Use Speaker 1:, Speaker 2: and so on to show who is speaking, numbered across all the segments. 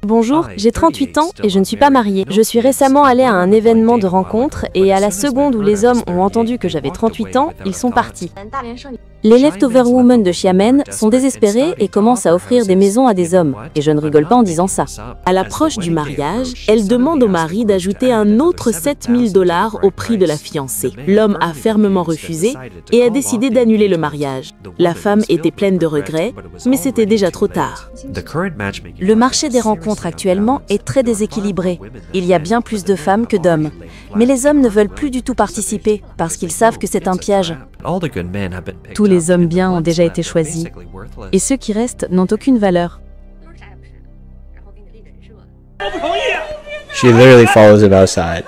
Speaker 1: Bonjour, j'ai 38 ans et je ne suis pas mariée. Je suis récemment allée à un événement de rencontre et à la seconde où les hommes ont entendu que j'avais 38 ans, ils sont partis. Les Leftover Women de Xiamen sont désespérées et commencent à offrir des maisons à des hommes. Et je ne rigole pas en disant ça.
Speaker 2: À l'approche du mariage, elle demande au mari d'ajouter un autre 7 000 $ au prix de la fiancée. L'homme a fermement refusé et a décidé d'annuler le mariage. La femme était pleine de regrets, mais c'était déjà trop tard.
Speaker 1: Le marché des rencontres actuellement est très déséquilibré. Il y a bien plus de femmes que d'hommes. Mais les hommes ne veulent plus du tout participer parce qu'ils savent que c'est un piège.
Speaker 3: Tous les hommes bien ont déjà été choisis, et ceux qui restent n'ont aucune valeur.
Speaker 4: She literally follows him outside.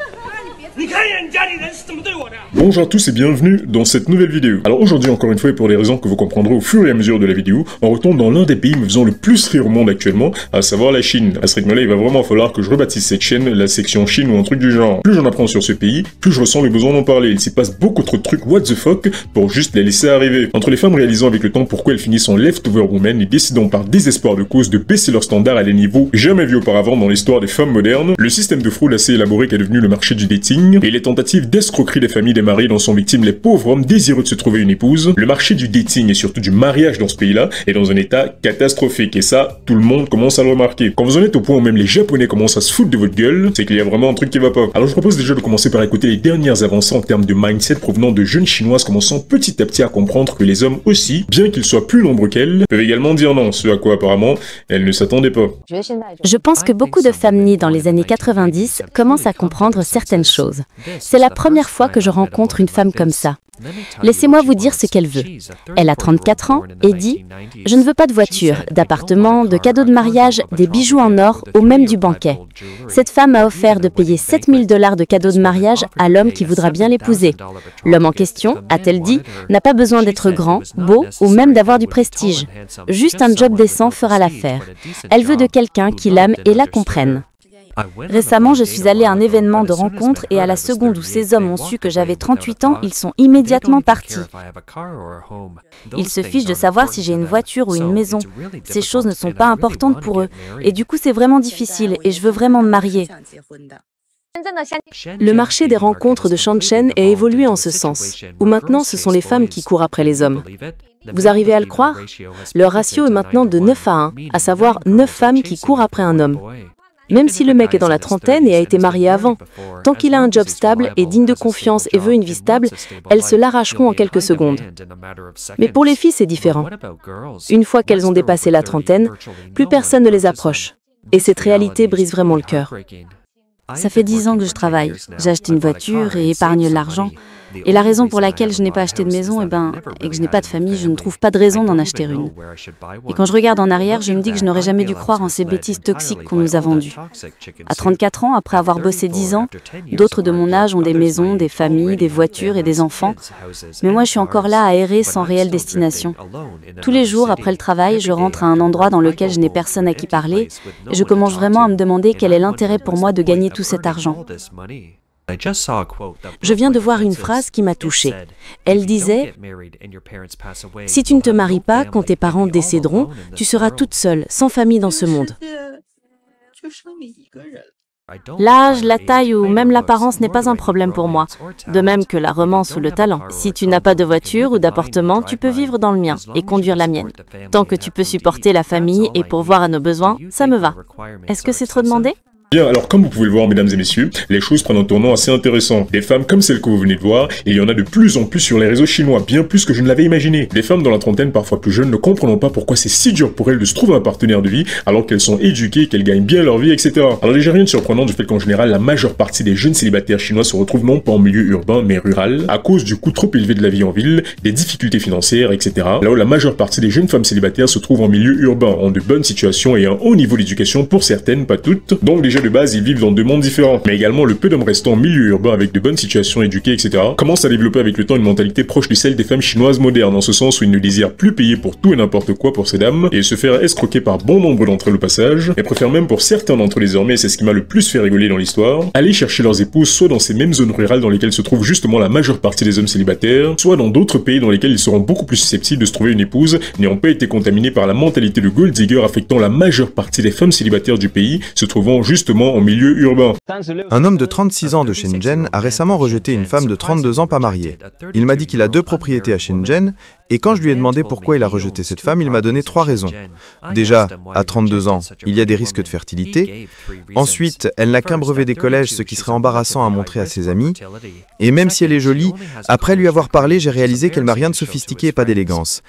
Speaker 5: Bonjour à tous et bienvenue dans cette nouvelle vidéo. Alors aujourd'hui encore une fois et pour des raisons que vous comprendrez au fur et à mesure de la vidéo, on retombe dans l'un des pays me faisant le plus rire au monde actuellement, à savoir la Chine. À ce rythme-là, il va vraiment falloir que je rebaptise cette chaîne la section Chine ou un truc du genre. Plus j'en apprends sur ce pays, plus je ressens le besoin d'en parler. Il s'y passe beaucoup trop de trucs what the fuck pour juste les laisser arriver. Entre les femmes réalisant avec le temps pourquoi elles finissent en leftover women et décidant par désespoir de cause de baisser leurs standards à des niveaux jamais vus auparavant dans l'histoire des femmes modernes, le système de fraude assez élaboré qu'est devenu le marché du dating, et les tentatives d'escroquerie des familles des maris dont sont victimes les pauvres hommes désireux de se trouver une épouse, le marché du dating et surtout du mariage dans ce pays-là est dans un état catastrophique et ça, tout le monde commence à le remarquer. Quand vous en êtes au point où même les Japonais commencent à se foutre de votre gueule, c'est qu'il y a vraiment un truc qui va pas. Alors je propose déjà de commencer par écouter les dernières avancées en termes de mindset provenant de jeunes chinoises commençant petit à petit à comprendre que les hommes aussi, bien qu'ils soient plus nombreux qu'elles, peuvent également dire non, ce à quoi apparemment elles ne s'attendaient pas.
Speaker 1: Je pense que beaucoup de femmes nées dans les années 90 commencent à comprendre certaines choses. C'est la première fois que je rencontre une femme comme ça. Laissez-moi vous dire ce qu'elle veut. Elle a 34 ans et dit « Je ne veux pas de voiture, d'appartement, de cadeaux de mariage, des bijoux en or ou même du banquet. » Cette femme a offert de payer 7 000 $ de cadeaux de mariage à l'homme qui voudra bien l'épouser. L'homme en question, a-t-elle dit, n'a pas besoin d'être grand, beau ou même d'avoir du prestige. Juste un job décent fera l'affaire. Elle veut de quelqu'un qui l'aime et la comprenne. Récemment, je suis allée à un événement de rencontre et à la seconde où ces hommes ont su que j'avais 38 ans, ils sont immédiatement partis. Ils se fichent de savoir si j'ai une voiture ou une maison. Ces choses ne sont pas importantes pour eux. Et du coup, c'est vraiment difficile et je veux vraiment me marier.
Speaker 3: Le marché des rencontres de Shenzhen a évolué en ce sens, où maintenant ce sont les femmes qui courent après les hommes. Vous arrivez à le croire? Leur ratio est maintenant de 9 à 1, à savoir 9 femmes qui courent après un homme. Même si le mec est dans la trentaine et a été marié avant, tant qu'il a un job stable et digne de confiance et veut une vie stable, elles se l'arracheront en quelques secondes. Mais pour les filles, c'est différent. Une fois qu'elles ont dépassé la trentaine, plus personne ne les approche. Et cette réalité brise vraiment le cœur.
Speaker 6: Ça fait 10 ans que je travaille. J'ai acheté une voiture et épargne l'argent. Et la raison pour laquelle je n'ai pas acheté de maison, et que je n'ai pas de famille, je ne trouve pas de raison d'en acheter une. Et quand je regarde en arrière, je me dis que je n'aurais jamais dû croire en ces bêtises toxiques qu'on nous a vendues. À 34 ans, après avoir bossé 10 ans, d'autres de mon âge ont des maisons, des familles, des voitures et des enfants. Mais moi, je suis encore là à errer sans réelle destination. Tous les jours, après le travail, je rentre à un endroit dans lequel je n'ai personne à qui parler, et je commence vraiment à me demander quel est l'intérêt pour moi de gagner tout cet argent.
Speaker 3: Je viens de voir une phrase qui m'a touchée. Elle disait « Si tu ne te maries pas quand tes parents décéderont, tu seras toute seule, sans famille dans ce monde. »
Speaker 1: L'âge, la taille ou même l'apparence n'est pas un problème pour moi, de même que la romance ou le talent. Si tu n'as pas de voiture ou d'appartement, tu peux vivre dans le mien et conduire la mienne. Tant que tu peux supporter la famille et pourvoir à nos besoins, ça me va. Est-ce que c'est trop demandé ?
Speaker 5: Bien, alors comme vous pouvez le voir mesdames et messieurs, les choses prennent un tournant assez intéressant. Des femmes comme celle que vous venez de voir, et il y en a de plus en plus sur les réseaux chinois, bien plus que je ne l'avais imaginé. Des femmes dans la trentaine, parfois plus jeunes, ne comprenant pas pourquoi c'est si dur pour elles de se trouver un partenaire de vie, alors qu'elles sont éduquées, qu'elles gagnent bien leur vie, etc. Alors déjà rien de surprenant du fait qu'en général, la majeure partie des jeunes célibataires chinois se retrouvent non pas en milieu urbain, mais rural, à cause du coût trop élevé de la vie en ville, des difficultés financières, etc. Là où la majeure partie des jeunes femmes célibataires se trouvent en milieu urbain, en de bonnes situations et un haut niveau d'éducation pour certaines, pas toutes. Donc déjà déjà de base ils vivent dans deux mondes différents. Mais également le peu d'hommes restants en milieu urbain avec de bonnes situations éduquées, etc. commencent à développer avec le temps une mentalité proche de celle des femmes chinoises modernes, en ce sens où ils ne désirent plus payer pour tout et n'importe quoi pour ces dames, et se faire escroquer par bon nombre d'entre elles au passage, et préfèrent même pour certains d'entre eux désormais, et c'est ce qui m'a le plus fait rigoler dans l'histoire, aller chercher leurs épouses soit dans ces mêmes zones rurales dans lesquelles se trouve justement la majeure partie des hommes célibataires, soit dans d'autres pays dans lesquels ils seront beaucoup plus susceptibles de se trouver une épouse, n'ayant pas été contaminés par la mentalité de gold digger affectant la majeure partie des femmes célibataires du pays, se trouvant justement en milieu urbain.
Speaker 7: Un homme de 36 ans de Shenzhen a récemment rejeté une femme de 32 ans pas mariée. Il m'a dit qu'il a 2 propriétés à Shenzhen, et quand je lui ai demandé pourquoi il a rejeté cette femme, il m'a donné 3 raisons. Déjà, à 32 ans, il y a des risques de fertilité. Ensuite, elle n'a qu'un brevet des collèges, ce qui serait embarrassant à montrer à ses amis. Et même si elle est jolie, après lui avoir parlé, j'ai réalisé qu'elle n'a rien de sophistiqué et pas d'élégance.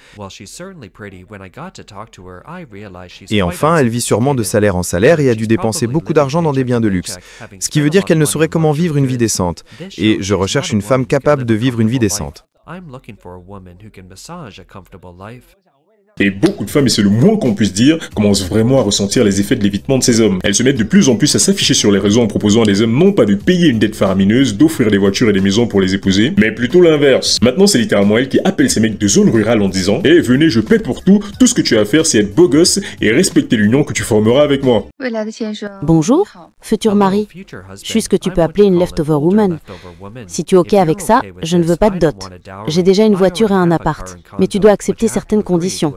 Speaker 7: Et enfin, elle vit sûrement de salaire en salaire et a dû dépenser beaucoup d'argent dans des biens de luxe. Ce qui veut dire qu'elle ne saurait comment vivre une vie décente. Et je recherche une femme capable de vivre une vie décente.
Speaker 5: Et beaucoup de femmes, et c'est le moins qu'on puisse dire, commencent vraiment à ressentir les effets de l'évitement de ces hommes. Elles se mettent de plus en plus à s'afficher sur les réseaux en proposant à des hommes non pas de payer une dette faramineuse, d'offrir des voitures et des maisons pour les épouser, mais plutôt l'inverse. Maintenant, c'est littéralement elle qui appelle ces mecs de zone rurale en disant « Eh, venez, je paie pour tout ce que tu as à faire, c'est être beau gosse et respecter l'union que tu formeras avec moi. »
Speaker 1: Bonjour, futur mari. Je suis ce que tu peux appeler une leftover woman. Si tu es OK avec ça, je ne veux pas de dot. J'ai déjà une voiture et un appart, mais tu dois accepter certaines conditions.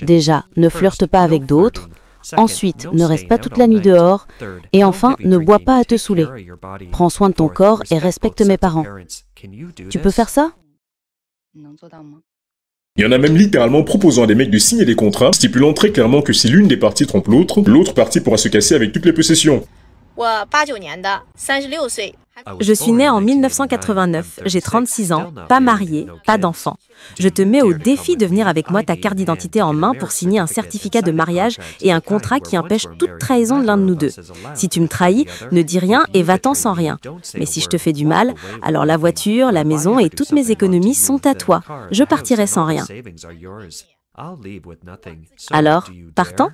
Speaker 1: Déjà, ne flirte pas avec d'autres. Ensuite, ne reste pas toute la nuit dehors. Et enfin, ne bois pas à te saouler. Prends soin de ton corps et respecte mes parents. Tu peux faire ça ?
Speaker 5: Il y en a même littéralement proposant à des mecs de signer des contrats, stipulant très clairement que si l'une des parties trompe l'autre partie pourra se casser avec toutes les possessions.
Speaker 2: Je suis née en 1989, j'ai 36 ans, pas mariée, pas d'enfant. Je te mets au défi de venir avec moi ta carte d'identité en main pour signer un certificat de mariage et un contrat qui empêche toute trahison de l'un de nous deux. Si tu me trahis, ne dis rien et va-t'en sans rien. Mais si je te fais du mal, alors la voiture, la maison et toutes mes économies sont à toi. Je partirai sans rien. Alors, partant ?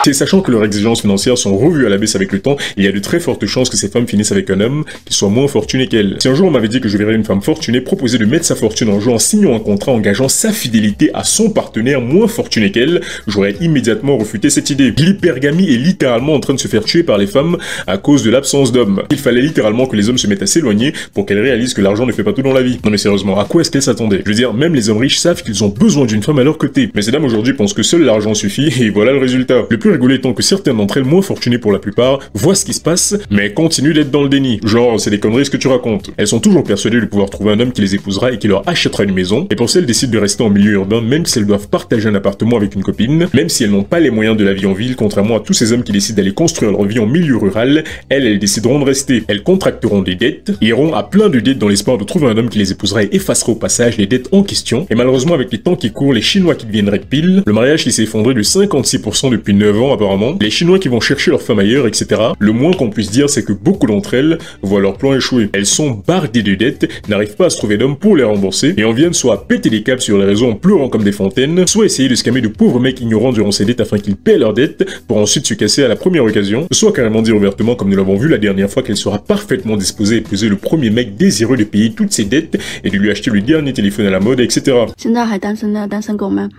Speaker 5: C'est sachant que leurs exigences financières sont revues à la baisse avec le temps, il y a de très fortes chances que ces femmes finissent avec un homme qui soit moins fortuné qu'elles. Si un jour on m'avait dit que je verrais une femme fortunée proposer de mettre sa fortune en jeu en signant un contrat engageant sa fidélité à son partenaire moins fortuné qu'elle, j'aurais immédiatement refuté cette idée. L'hypergamie est littéralement en train de se faire tuer par les femmes à cause de l'absence d'hommes. Il fallait littéralement que les hommes se mettent à s'éloigner pour qu'elles réalisent que l'argent ne fait pas tout dans la vie. Non mais sérieusement, à quoi est-ce qu'elles s'attendaient? Je veux dire, même les hommes riches savent qu'ils ont besoin d'une femme à leur côté. Mais ces dames aujourd'hui pensent que seul l'argent suffit et voilà le résultat. Le plus rigolo étant que certaines d'entre elles, moins fortunées pour la plupart, voient ce qui se passe, mais continuent d'être dans le déni. Genre, c'est des conneries ce que tu racontes. Elles sont toujours persuadées de pouvoir trouver un homme qui les épousera et qui leur achètera une maison, et pour celles décident de rester en milieu urbain, même si elles doivent partager un appartement avec une copine, même si elles n'ont pas les moyens de la vie en ville, contrairement à tous ces hommes qui décident d'aller construire leur vie en milieu rural, elles décideront de rester. Elles contracteront des dettes, iront à plein de dettes dans l'espoir de trouver un homme qui les épousera et effacera au passage les dettes en question, et malheureusement avec les temps qui courent, les Chinois qui deviennent red pill, le mariage qui s'est effondré de 56% depuis 9 ans apparemment, les Chinois qui vont chercher leur femme ailleurs, etc. Le moins qu'on puisse dire, c'est que beaucoup d'entre elles voient leur plan échouer. Elles sont bardées de dettes, n'arrivent pas à se trouver d'hommes pour les rembourser, et en viennent soit à péter les câbles sur les réseaux en pleurant comme des fontaines, soit essayer de scammer de pauvres mecs ignorants durant ces dettes afin qu'ils paient leurs dettes, pour ensuite se casser à la première occasion, soit carrément dire ouvertement, comme nous l'avons vu la dernière fois, qu'elle sera parfaitement disposée à épouser le premier mec désireux de payer toutes ses dettes, et de lui acheter le dernier téléphone à la mode, etc.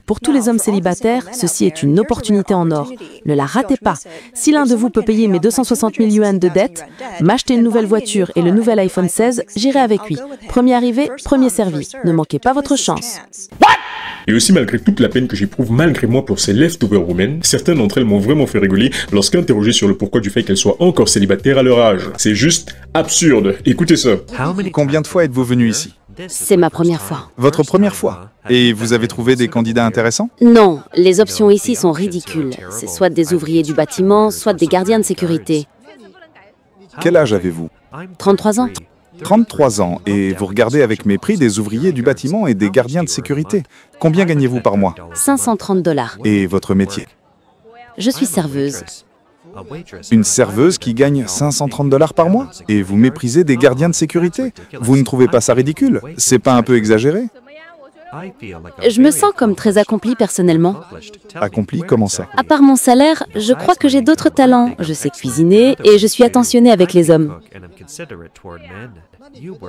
Speaker 2: Pour tous les hommes célibataires, ceci est une opportunité en or. Ne la ratez pas. Si l'un de vous peut payer mes 260 000 yuan de dette, m'acheter une nouvelle voiture et le nouvel iPhone 16, j'irai avec lui. Premier arrivé, premier servi. Ne manquez pas votre chance.
Speaker 5: Et aussi malgré toute la peine que j'éprouve malgré moi pour ces leftover women, certaines d'entre elles m'ont vraiment fait rigoler lorsqu'interrogées sur le pourquoi du fait qu'elles soient encore célibataires à leur âge. C'est juste absurde. Écoutez ça.
Speaker 7: Combien de fois êtes-vous venu ici?
Speaker 1: C'est ma première fois.
Speaker 7: Votre première fois? Et vous avez trouvé des candidats intéressants?
Speaker 1: Non, les options ici sont ridicules. C'est soit des ouvriers du bâtiment, soit des gardiens de sécurité.
Speaker 7: Quel âge avez-vous?
Speaker 1: 33 ans.
Speaker 7: 33 ans, et vous regardez avec mépris des ouvriers du bâtiment et des gardiens de sécurité. Combien gagnez-vous par mois?
Speaker 1: 530 $.
Speaker 7: Et votre métier?
Speaker 1: Je suis serveuse.
Speaker 7: Une serveuse qui gagne 530 $ par mois? Et vous méprisez des gardiens de sécurité? Vous ne trouvez pas ça ridicule? C'est pas un peu exagéré?
Speaker 1: Je me sens comme très accomplie personnellement.
Speaker 7: Accompli, comment ça?
Speaker 1: À part mon salaire, je crois que j'ai d'autres talents. Je sais cuisiner et je suis attentionnée avec les hommes.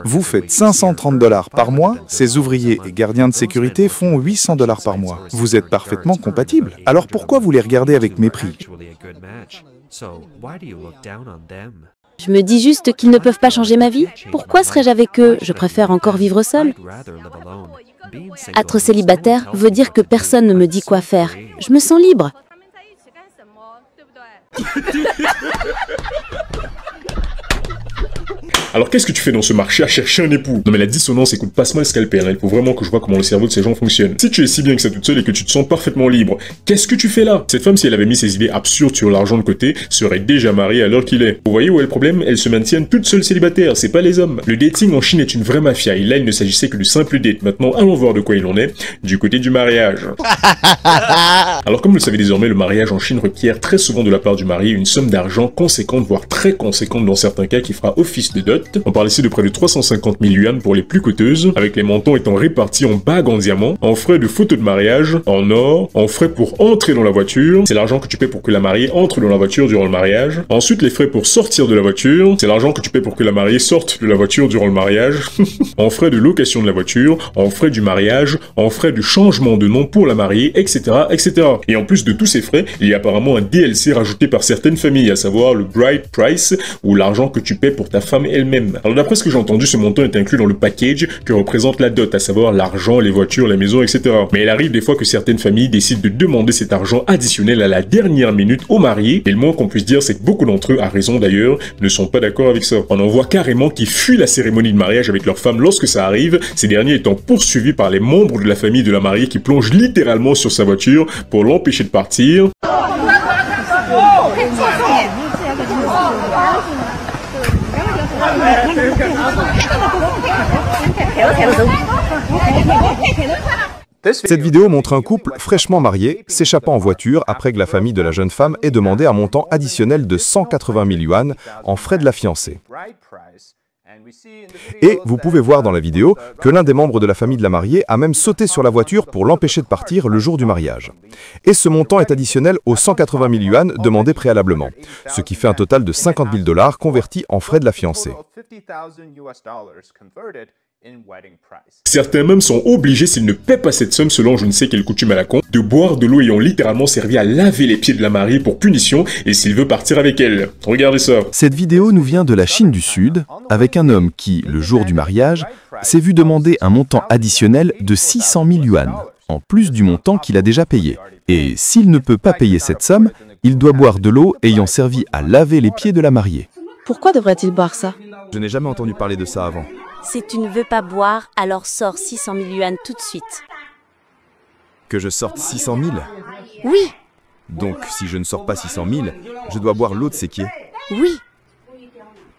Speaker 7: Vous faites 530 $ par mois, ces ouvriers et gardiens de sécurité font 800 $ par mois. Vous êtes parfaitement compatibles. Alors pourquoi vous les regardez avec mépris?
Speaker 1: Je me dis juste qu'ils ne peuvent pas changer ma vie. Pourquoi serais-je avec eux? Je préfère encore vivre seule. Être célibataire veut dire que personne ne me dit quoi faire. Je me sens libre.
Speaker 5: Alors qu'est-ce que tu fais dans ce marché à chercher un époux? Non mais la dissonance, écoute, passe-moi le scalpel, hein. Il faut vraiment que je vois comment le cerveau de ces gens fonctionne. Si tu es si bien que ça toute seule et que tu te sens parfaitement libre, qu'est-ce que tu fais là? Cette femme, si elle avait mis ses idées absurdes sur l'argent de côté, serait déjà mariée à l'heure qu'il est. Vous voyez où est le problème? Elles se maintiennent toutes seules célibataires, c'est pas les hommes. Le dating en Chine est une vraie mafia, et là il ne s'agissait que du simple date. Maintenant, allons voir de quoi il en est, du côté du mariage. Alors comme vous le savez désormais, le mariage en Chine requiert très souvent de la part du marié une somme d'argent conséquente, voire très conséquente dans certains cas, qui fera office de dot. On parle ici de près de 350 000 yuan pour les plus coûteuses, avec les montants étant répartis en bagues en diamant, en frais de photo de mariage, en or, en frais pour entrer dans la voiture, c'est l'argent que tu paies pour que la mariée entre dans la voiture durant le mariage. Ensuite, les frais pour sortir de la voiture, c'est l'argent que tu paies pour que la mariée sorte de la voiture durant le mariage. En frais de location de la voiture, en frais du mariage, en frais de changement de nom pour la mariée, etc., etc. Et en plus de tous ces frais, il y a apparemment un DLC rajouté par certaines familles, à savoir le bride price, ou l'argent que tu paies pour ta femme elle-même. Alors d'après ce que j'ai entendu, ce montant est inclus dans le package que représente la dot, à savoir l'argent, les voitures, la maison, etc. Mais il arrive des fois que certaines familles décident de demander cet argent additionnel à la dernière minute aux mariés, et le moins qu'on puisse dire, c'est que beaucoup d'entre eux, à raison d'ailleurs, ne sont pas d'accord avec ça. On en voit carrément qui fuient la cérémonie de mariage avec leur femme lorsque ça arrive, ces derniers étant poursuivis par les membres de la famille de la mariée qui plongent littéralement sur sa voiture pour l'empêcher de partir.
Speaker 7: Cette vidéo montre un couple fraîchement marié s'échappant en voiture après que la famille de la jeune femme ait demandé un montant additionnel de 180 000 yuan en frais de la fiancée. Et vous pouvez voir dans la vidéo que l'un des membres de la famille de la mariée a même sauté sur la voiture pour l'empêcher de partir le jour du mariage. Et ce montant est additionnel aux 180 000 yuan demandés préalablement, ce qui fait un total de 50 000 $ convertis en frais de la fiancée.
Speaker 5: Certains même sont obligés, s'ils ne paient pas cette somme selon je ne sais quelle coutume à la con, de boire de l'eau ayant littéralement servi à laver les pieds de la mariée pour punition et s'il veut partir avec elle. Regardez ça.
Speaker 8: Cette vidéo nous vient de la Chine du Sud, avec un homme qui, le jour du mariage, s'est vu demander un montant additionnel de 600 000 yuan, en plus du montant qu'il a déjà payé. Et s'il ne peut pas payer cette somme, il doit boire de l'eau ayant servi à laver les pieds de la mariée.
Speaker 3: Pourquoi devrait-il boire ça?
Speaker 7: Je n'ai jamais entendu parler de ça avant.
Speaker 1: Si tu ne veux pas boire, alors sors 600 000 yuan tout de suite.
Speaker 7: Que je sorte 600 000?
Speaker 1: Oui,
Speaker 7: Donc si je ne sors pas 600 000, je dois boire l'eau de ses pieds.
Speaker 1: oui.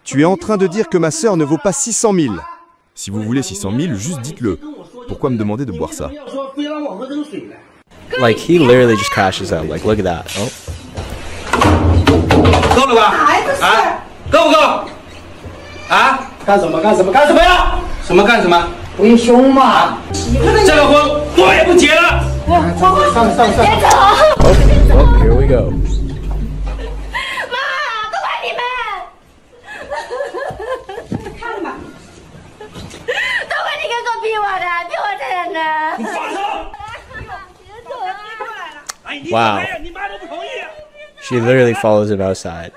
Speaker 7: Tu es en train de dire que ma sœur ne vaut pas 600 000. Si vous voulez 600 000, juste dites-le. Pourquoi me demander de boire ça?
Speaker 4: Like, he literally just crashes out. Like, look at that. Oh.
Speaker 9: 够了吧？啊，够不够？啊？干什么？干什么？干什么呀？什么干什么？为兄嘛。这个婚我也不结了。上。别走。
Speaker 4: Oh, here we go.
Speaker 10: 妈，都怪你们！看了吧，都怪你哥哥逼我的，逼我这人的。你放手！别走啊！别过来了。哎，你
Speaker 4: Wow.
Speaker 10: 你妈都不同意。
Speaker 4: She literally follows him outside.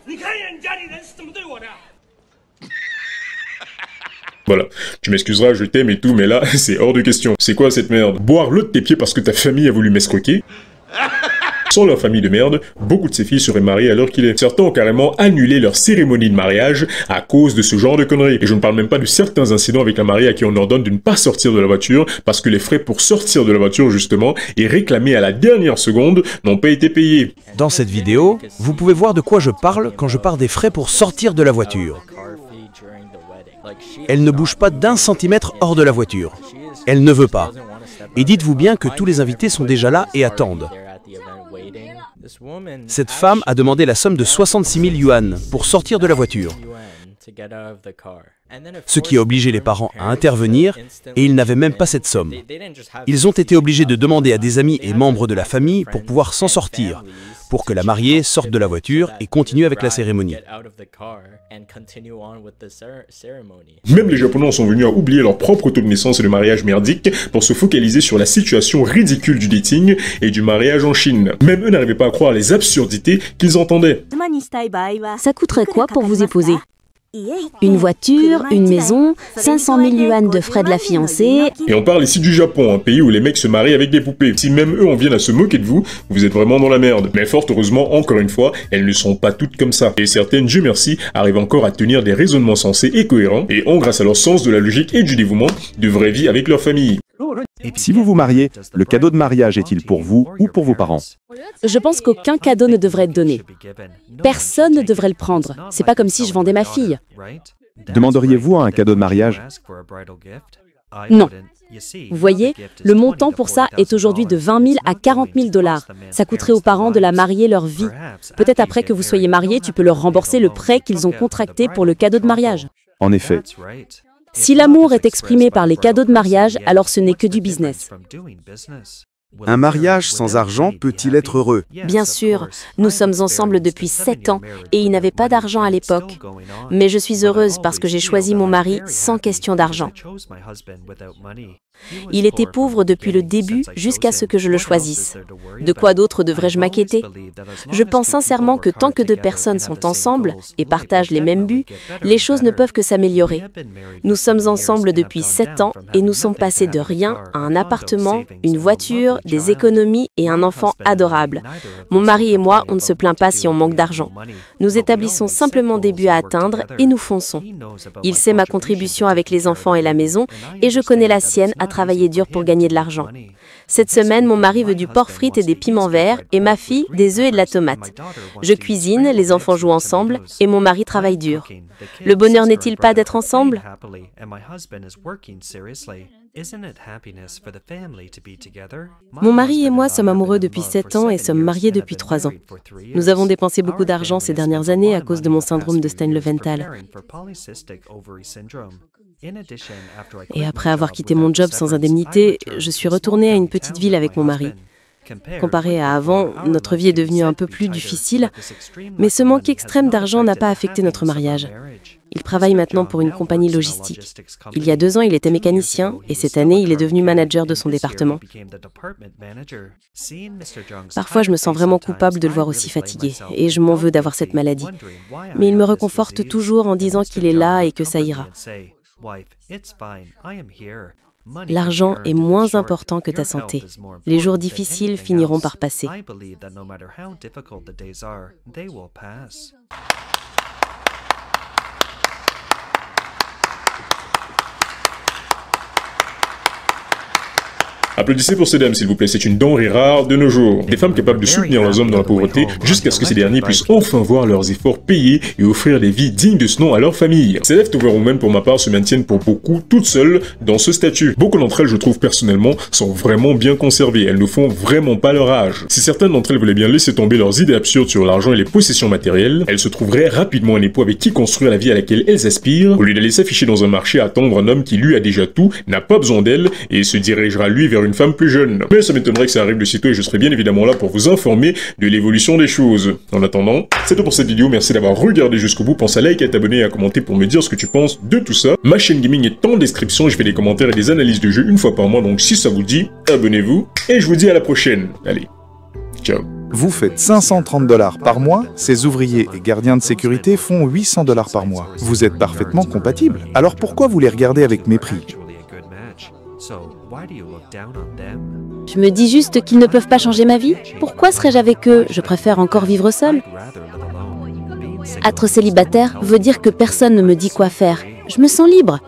Speaker 10: 你看一眼你家里人是怎么对我的。
Speaker 5: Voilà, tu m'excuseras, je t'aime et tout, mais là, c'est hors de question. C'est quoi cette merde? Boire l'eau de tes pieds parce que ta famille a voulu m'escroquer? Sans leur famille de merde, beaucoup de ces filles seraient mariées à l'heure qu'il est. Certains ont carrément annulé leur cérémonie de mariage à cause de ce genre de conneries. Et je ne parle même pas de certains incidents avec la mariée à qui on ordonne de ne pas sortir de la voiture parce que les frais pour sortir de la voiture, justement, et réclamés à la dernière seconde, n'ont pas été payés.
Speaker 11: Dans cette vidéo, vous pouvez voir de quoi je parle quand je parle des frais pour sortir de la voiture. Elle ne bouge pas d'1 centimètre hors de la voiture. Elle ne veut pas. Et dites-vous bien que tous les invités sont déjà là et attendent. Cette femme a demandé la somme de 66 000 yuan pour sortir de la voiture. Ce qui a obligé les parents à intervenir, et ils n'avaient même pas cette somme. Ils ont été obligés de demander à des amis et membres de la famille pour pouvoir s'en sortir, pour que la mariée sorte de la voiture et continue avec la cérémonie.
Speaker 5: Même les Japonais en sont venus à oublier leur propre taux de naissance et le mariage merdique pour se focaliser sur la situation ridicule du dating et du mariage en Chine. Même eux n'arrivaient pas à croire les absurdités qu'ils entendaient.
Speaker 1: Ça coûterait quoi pour vous épouser? Une voiture, une maison, 500 000 yuan de frais de la fiancée.
Speaker 5: Et on parle ici du Japon, un pays où les mecs se marient avec des poupées. Si même eux en viennent à se moquer de vous, vous êtes vraiment dans la merde. Mais fort heureusement, encore une fois, elles ne sont pas toutes comme ça. Et certaines, Dieu merci, arrivent encore à tenir des raisonnements sensés et cohérents, et ont, grâce à leur sens de la logique et du dévouement, de vraie vie avec leur famille.
Speaker 8: Si vous vous mariez, le cadeau de mariage est-il pour vous ou pour vos parents?
Speaker 3: Je pense qu'aucun cadeau ne devrait être donné. Personne ne devrait le prendre. C'est pas comme si je vendais ma fille.
Speaker 8: Demanderiez-vous un cadeau de mariage?
Speaker 3: Non. Vous voyez, le montant pour ça est aujourd'hui de 20 000 à 40 000 $. Ça coûterait aux parents de la marier leur vie. Peut-être après que vous soyez mariés, tu peux leur rembourser le prêt qu'ils ont contracté pour le cadeau de mariage.
Speaker 8: En effet.
Speaker 3: Si l'amour est exprimé par les cadeaux de mariage, alors ce n'est que du business.
Speaker 7: Un mariage sans argent peut-il être heureux?
Speaker 3: Bien sûr, nous sommes ensemble depuis 7 ans et il n'avait pas d'argent à l'époque. Mais je suis heureuse parce que j'ai choisi mon mari sans question d'argent. Il était pauvre depuis le début jusqu'à ce que je le choisisse. De quoi d'autre devrais-je m'inquiéter? Je pense sincèrement que tant que deux personnes sont ensemble et partagent les mêmes buts, les choses ne peuvent que s'améliorer. Nous sommes ensemble depuis 7 ans et nous sommes passés de rien à un appartement, une voiture, des économies et un enfant adorable. Mon mari et moi, on ne se plaint pas si on manque d'argent. Nous établissons simplement des buts à atteindre et nous fonçons. Il sait ma contribution avec les enfants et la maison et je connais la sienne à travailler dur pour gagner de l'argent. Cette semaine, mon mari veut du porc frites et des piments verts et ma fille des œufs et de la tomate. Je cuisine, les enfants jouent ensemble et mon mari travaille dur. Le bonheur n'est-il pas d'être ensemble? Mon mari et moi sommes amoureux depuis 7 ans et sommes mariés depuis 3 ans. Nous avons dépensé beaucoup d'argent ces dernières années à cause de mon syndrome de Stein-Leventhal. Et après avoir quitté mon job sans indemnité, je suis retournée à une petite ville avec mon mari. Comparé à avant, notre vie est devenue un peu plus difficile, mais ce manque extrême d'argent n'a pas affecté notre mariage. Il travaille maintenant pour une compagnie logistique. Il y a 2 ans, il était mécanicien et cette année, il est devenu manager de son département. Parfois, je me sens vraiment coupable de le voir aussi fatigué et je m'en veux d'avoir cette maladie. Mais il me réconforte toujours en disant qu'il est là et que ça ira. L'argent est moins important que ta santé. Les jours difficiles finiront par passer.
Speaker 5: Applaudissez pour ces dames, s'il vous plaît, c'est une denrée rare de nos jours. Des femmes capables de soutenir leurs hommes dans la pauvreté jusqu'à ce que ces derniers puissent enfin voir leurs efforts payés et offrir des vies dignes de ce nom à leur famille. Ces leftover women, pour ma part, se maintiennent pour beaucoup toutes seules dans ce statut. Beaucoup d'entre elles, je trouve personnellement, sont vraiment bien conservées. Elles ne font vraiment pas leur âge. Si certaines d'entre elles voulaient bien laisser tomber leurs idées absurdes sur l'argent et les possessions matérielles, elles se trouveraient rapidement un époux avec qui construire la vie à laquelle elles aspirent, au lieu d'aller s'afficher dans un marché à attendre un homme qui lui a déjà tout, n'a pas besoin d'elle et se dirigera lui vers une femme plus jeune. Mais ça m'étonnerait que ça arrive de sitôt et je serai bien évidemment là pour vous informer de l'évolution des choses. En attendant, c'est tout pour cette vidéo, merci d'avoir regardé jusqu'au bout, pense à liker, à t'abonner et à commenter pour me dire ce que tu penses de tout ça. Ma chaîne gaming est en description, je fais des commentaires et des analyses de jeux une fois par mois, donc si ça vous dit, abonnez-vous et je vous dis à la prochaine. Allez, ciao.
Speaker 7: Vous faites 530 $ par mois, ces ouvriers et gardiens de sécurité font 800 $ par mois. Vous êtes parfaitement compatibles. Alors pourquoi vous les regardez avec mépris?
Speaker 1: Je me dis juste qu'ils ne peuvent pas changer ma vie. Pourquoi serais-je avec eux? Je préfère encore vivre seule. Être célibataire veut dire que personne ne me dit quoi faire. Je me sens libre.